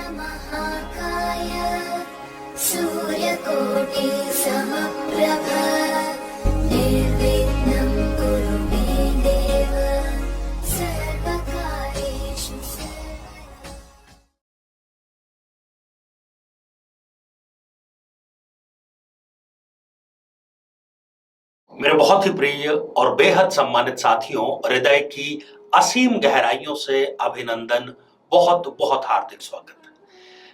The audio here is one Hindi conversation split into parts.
महाकाय सूर्यकोटि समप्रभ निर्विघ्नं कुरु मे देव सर्वकार्येषु सर्वदा। मेरे बहुत ही प्रिय और बेहद सम्मानित साथियों, हृदय की असीम गहराइयों से अभिनंदन, बहुत बहुत हार्दिक स्वागत है।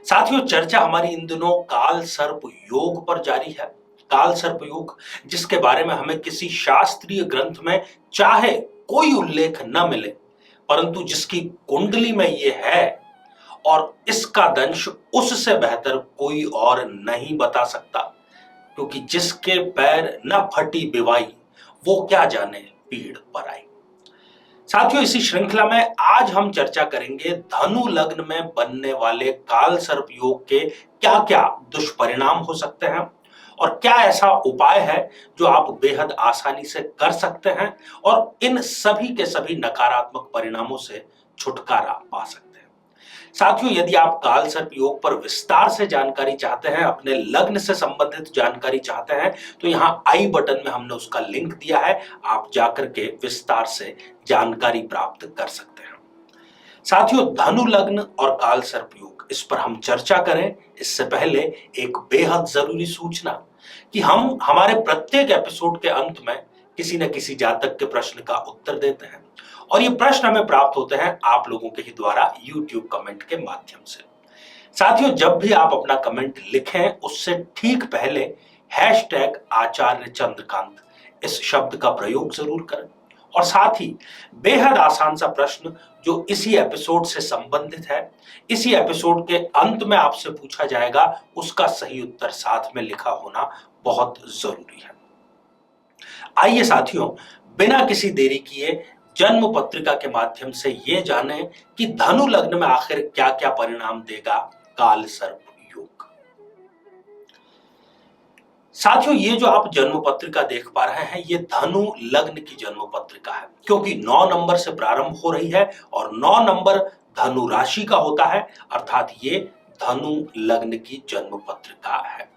साथियों, चर्चा हमारी इन दिनों काल सर्प योग पर जारी है। काल सर्प योग, जिसके बारे में हमें किसी शास्त्रीय ग्रंथ में चाहे कोई उल्लेख न मिले, परंतु जिसकी कुंडली में ये है और इसका दंश उससे बेहतर कोई और नहीं बता सकता, क्योंकि जिसके पैर न फटी बिवाई, वो क्या जाने पीड़ पर आई। साथियों, इसी श्रृंखला में आज हम चर्चा करेंगे धनु लग्न में बनने वाले काल सर्प योग के क्या क्या दुष्परिणाम हो सकते हैं और क्या ऐसा उपाय है जो आप बेहद आसानी से कर सकते हैं और इन सभी के सभी नकारात्मक परिणामों से छुटकारा पा सकते हैं। साथियों, यदि आप काल सर्प योग पर विस्तार से जानकारी चाहते हैं, अपने लग्न से संबंधित जानकारी चाहते हैं, तो यहां आई बटन में हमने उसका लिंक दिया है, आप जाकर के विस्तार से जानकारी प्राप्त कर सकते हैं। साथियों, धनु लग्न और काल सर्प योग, इस पर हम चर्चा करें इससे पहले एक बेहद जरूरी सूचना कि हम हमारे प्रत्येक एपिसोड के अंत में किसी न किसी जातक के प्रश्न का उत्तर देते हैं और ये प्रश्न हमें प्राप्त होते हैं आप लोगों के ही द्वारा YouTube कमेंट के माध्यम से। साथियों, जब भी आप अपना कमेंट लिखें, उससे ठीक पहले #आचार्य चंद्रकांत इस शब्द का प्रयोग जरूर करें और साथ ही बेहद आसान सा प्रश्न जो इसी एपिसोड से संबंधित है, इसी एपिसोड के अंत में आपसे पूछा जाएगा, उसका सही उत्तर साथ में लिखा होना बहुत जरूरी है। आइए साथियों, बिना किसी देरी किए जन्म पत्रिका के माध्यम से ये जानें कि धनु लग्न में आखिर क्या क्या परिणाम देगा काल सर्प योग। साथियों, ये जो आप जन्म पत्रिका देख पा रहे हैं, ये धनु लग्न की जन्म पत्रिका है, क्योंकि 9 नंबर से प्रारंभ हो रही है और 9 नंबर धनु राशि का होता है, अर्थात ये धनु लग्न की जन्म पत्रिका है।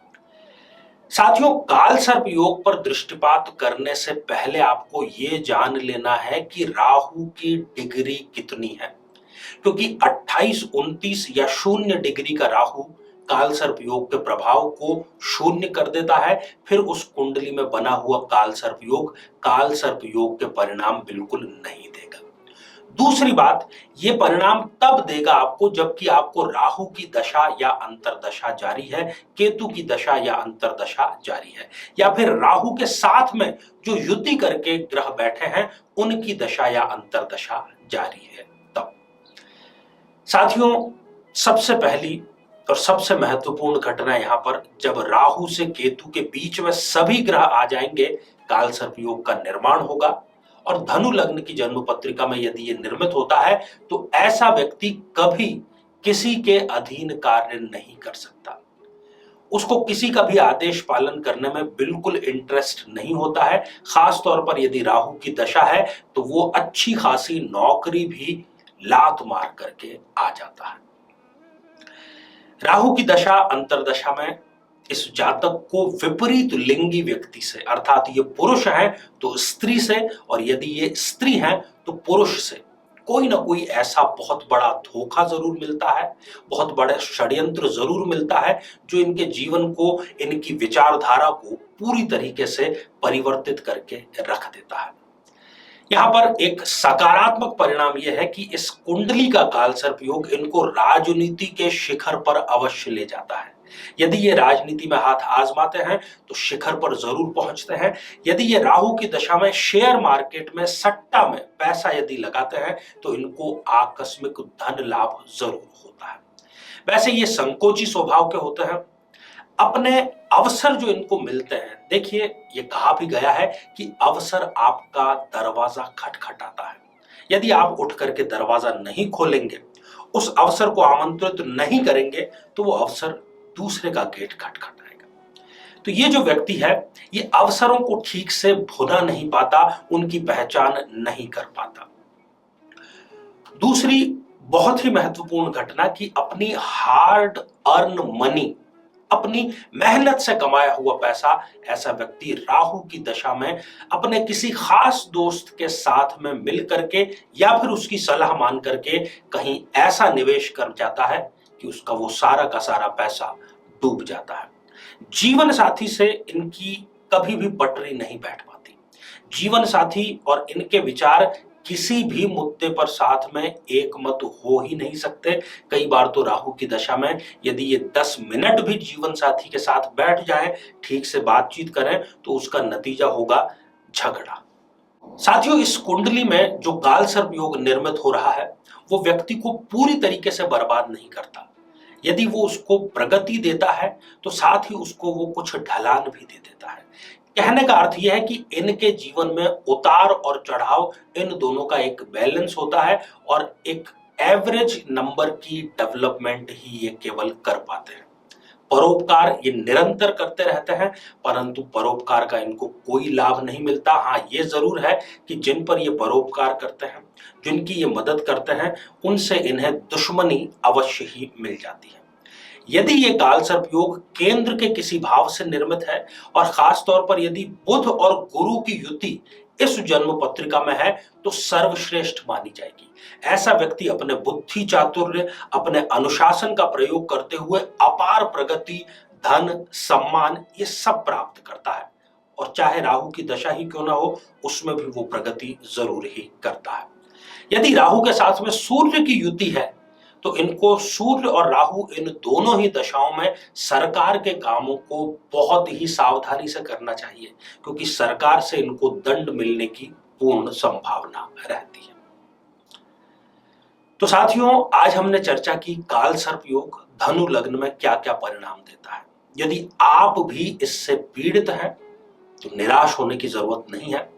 साथियों, काल सर्प योग पर दृष्टिपात करने से पहले आपको ये जान लेना है कि राहु की डिग्री कितनी है, क्योंकि 28, 29 या 0 डिग्री का राहु काल सर्प योग के प्रभाव को शून्य कर देता है। फिर उस कुंडली में बना हुआ काल सर्प योग के परिणाम बिल्कुल नहीं देगा। दूसरी बात, ये परिणाम तब देगा आपको जबकि आपको राहु की दशा या अंतरदशा जारी है, केतु की दशा या अंतरदशा जारी है, या फिर राहु के साथ में जो युति करके ग्रह बैठे हैं उनकी दशा या अंतरदशा जारी है तब। साथियों, सबसे पहली और सबसे महत्वपूर्ण घटना यहां पर, जब राहु से केतु के बीच में सभी ग्रह आ जाएंगे, काल सर्प योग का निर्माण होगा। और धनु लग्न की जन्म पत्रिका में यदि ये निर्मित होता है तो ऐसा व्यक्ति कभी किसी के अधीन कार्य नहीं कर सकता। उसको किसी का भी आदेश पालन करने में बिल्कुल इंटरेस्ट नहीं होता है। खास तौर पर यदि राहु की दशा है तो वो अच्छी खासी नौकरी भी लात मार करके आ जाता है। राहु की दशा अंतरदशा में इस जातक को विपरीत लिंगी व्यक्ति से, अर्थात ये पुरुष है तो स्त्री से, और यदि ये स्त्री है तो पुरुष से कोई ना कोई ऐसा बहुत बड़ा धोखा जरूर मिलता है, बहुत बड़ा षड्यंत्र जरूर मिलता है जो इनके जीवन को, इनकी विचारधारा को पूरी तरीके से परिवर्तित करके रख देता है। यहां पर एक सकारात्मक परिणाम यह है कि इस कुंडली का काल सर्प योग इनको राजनीति के शिखर पर अवश्य ले जाता है। यदि ये राजनीति में हाथ आजमाते हैं तो शिखर पर जरूर पहुंचते हैं। यदि ये राहु की दशा में शेयर मार्केट में, सट्टा में पैसा यदि लगाते हैं तो इनको आकस्मिक धन लाभ जरूर होता है। वैसे ये संकोची स्वभाव के होते हैं। अपने अवसर जो इनको मिलते हैं, देखिए ये कहा भी गया है कि अवसर आपका दरवाजा खटखटाता है। यदि आप उठ करके दरवाजा नहीं खोलेंगे, उस अवसर को आमंत्रित नहीं करेंगे, तो वो अवसर दूसरे का गेट खटखटाएगा। तो ये जो व्यक्ति है, ये अवसरों को ठीक से भुना नहीं पाता, उनकी पहचान नहीं कर पाता। दूसरी बहुत ही महत्वपूर्ण घटना कि अपनी हार्ड अर्न मनी, अपनी मेहनत से कमाया हुआ पैसा ऐसा व्यक्ति राहु की दशा में अपने किसी खास दोस्त के साथ में मिल करके या फिर उसकी सलाह मान करके कहीं ऐसा निवेश कर जाता है कि उसका वो सारा का सारा पैसा डूब जाता है। जीवन साथी से इनकी कभी भी पटरी नहीं बैठ पाती। जीवन साथी और इनके विचार किसी भी मुद्दे पर साथ में एक मत हो ही नहीं सकते। कई बार तो राहु की दशा में यदि ये 10 मिनट भी जीवन साथी के साथ बैठ जाएं, ठीक से बातचीत करें, तो उसका नतीजा होगा झगड़ा। साथियों, इस कुंडली में जो काल सर्प योग निर्मित हो रहा है वो व्यक्ति को पूरी तरीके से बर्बाद नहीं करता। यदि वो उसको प्रगति देता है तो साथ ही उसको वो कुछ ढलान भी दे देता है। कहने का अर्थ यह है कि इनके जीवन में उतार और चढ़ाव, इन दोनों का एक बैलेंस होता है और एक एवरेज नंबर की डेवलपमेंट ही ये केवल कर पाते हैं। परोपकार ये निरंतर करते रहते हैं, परंतु परोपकार का इनको कोई लाभ नहीं मिलता। हाँ, ये जरूर है कि जिन पर ये परोपकार करते हैं, जिनकी ये मदद करते हैं, उनसे इन्हें दुश्मनी अवश्य ही मिल जाती है। यदि ये काल सर्प योग केंद्र के किसी भाव से निर्मित है और खास तौर पर यदि बुध और गुरु की युति इस जन्म पत्रिका में है तो सर्वश्रेष्ठ मानी जाएगी। ऐसा व्यक्ति अपने बुद्धि चातुर्य, अपने अनुशासन का प्रयोग करते हुए अपार प्रगति, धन, सम्मान ये सब प्राप्त करता है और चाहे राहु की दशा ही क्यों ना हो, उसमें भी वो प्रगति जरूर ही करता है। यदि राहु के साथ में सूर्य की युति है तो इनको सूर्य और राहु इन दोनों ही दशाओं में सरकार के कामों को बहुत ही सावधानी से करना चाहिए, क्योंकि सरकार से इनको दंड मिलने की पूर्ण संभावना रहती है। तो साथियों, आज हमने चर्चा की काल सर्प योग धनु लग्न में क्या क्या परिणाम देता है। यदि आप भी इससे पीड़ित हैं तो निराश होने की जरूरत नहीं है।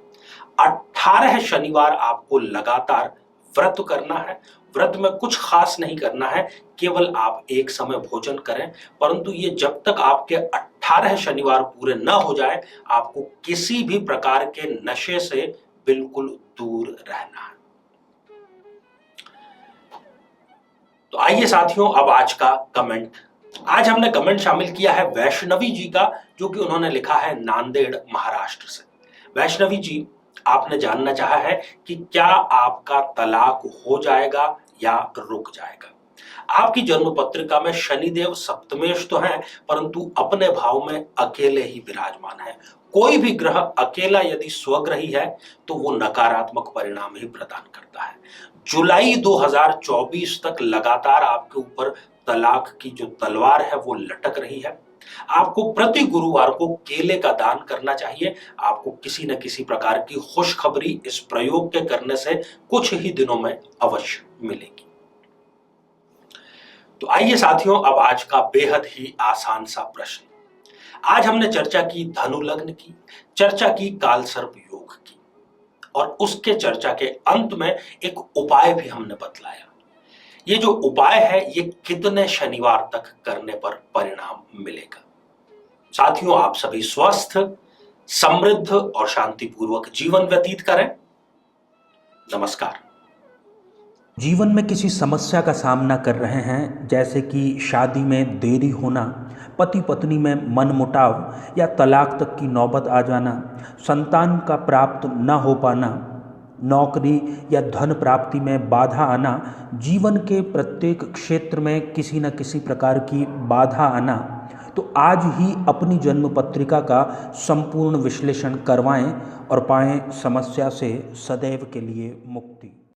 18 शनिवार आपको लगातार व्रत करना है। व्रत में कुछ खास नहीं करना है, केवल आप एक समय भोजन करें, परंतु ये जब तक आपके 18 शनिवार पूरे न हो जाए, आपको किसी भी प्रकार के नशे से बिल्कुल दूर रहना है। तो आइए साथियों, अब आज का कमेंट। आज हमने कमेंट शामिल किया है वैष्णवी जी का, जो कि उन्होंने लिखा है नांदेड़ महाराष्ट्र से। वैष्णवी जी, आपने जानना चाहा है कि क्या आपका तलाक हो जाएगा या रुक जाएगा। आपकी जन्म पत्रिका में शनिदेव सप्तमेश तो हैं, परंतु अपने भाव में अकेले ही विराजमान है। कोई भी ग्रह अकेला यदि स्वग्रही है तो वो नकारात्मक परिणाम ही प्रदान करता है। जुलाई 2024 तक लगातार आपके ऊपर तलाक की जो तलवार है वो लटक रही है। आपको प्रति गुरुवार को केले का दान करना चाहिए। आपको किसी न किसी प्रकार की खुशखबरी इस प्रयोग के करने से कुछ ही दिनों में अवश्य मिलेगी। तो आइए साथियों, अब आज का बेहद ही आसान सा प्रश्न। आज हमने चर्चा की धनु लग्न की, चर्चा की काल सर्प योग की, और उसके चर्चा के अंत में एक उपाय भी हमने बतलाया। ये जो उपाय है ये कितने शनिवार तक करने पर परिणाम मिलेगा। साथियों, आप सभी स्वस्थ, समृद्ध और शांतिपूर्वक जीवन व्यतीत करें। नमस्कार। जीवन में किसी समस्या का सामना कर रहे हैं, जैसे कि शादी में देरी होना, पति पत्नी में मनमुटाव या तलाक तक की नौबत आ जाना, संतान का प्राप्त न हो पाना, नौकरी या धन प्राप्ति में बाधा आना, जीवन के प्रत्येक क्षेत्र में किसी न किसी प्रकार की बाधा आना, तो आज ही अपनी जन्म पत्रिका का संपूर्ण विश्लेषण करवाएं और पाएं समस्या से सदैव के लिए मुक्ति।